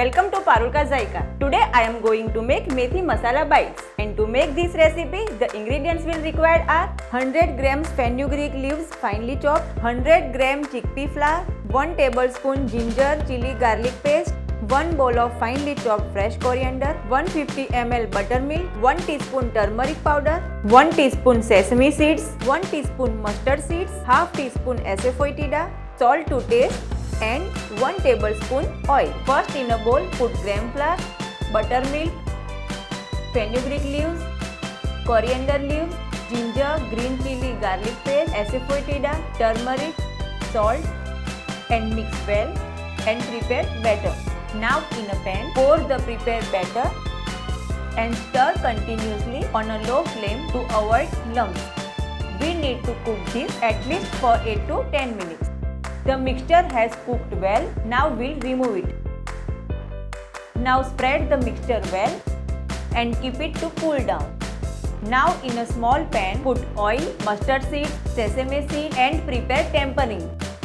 Welcome to Parul Ka Zaika. Today I am going to make methi masala bites. And to make this recipe, the ingredients will require are 100 grams fenugreek leaves finely chopped, 100 gram chickpea flour, 1 tablespoon ginger chili garlic paste, 1 bowl of finely chopped fresh coriander, 150 ml buttermilk, 1 teaspoon turmeric powder, 1 teaspoon sesame seeds, 1 teaspoon mustard seeds, half teaspoon asafoetida, salt to taste, and 1 tablespoon oil. First, in a bowl, put gram flour, buttermilk, fenugreek leaves, coriander leaves, ginger, green chili garlic paste, asafoetida, turmeric, salt, and mix well and prepare batter. Now in a pan, pour the prepared batter and stir continuously on a low flame to avoid lumps. We need to cook this at least for 8 to 10 minutes. The mixture has cooked well. Now we'll remove it. Now spread the mixture well and keep it to cool down. Now in a small pan, put oil, mustard seed, sesame seed and prepare tempering.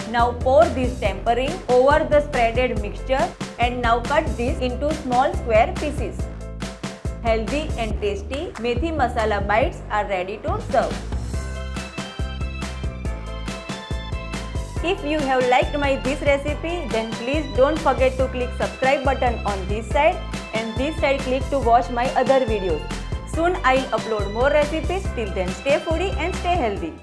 Now pour this tempering over the spreaded mixture and now cut this into small square pieces. Healthy and tasty methi masala bites are ready to serve. If you have liked this recipe, then please don't forget to click subscribe button on this side and this side click to watch my other videos. Soon I'll upload more recipes. Till then, stay foodie and stay healthy.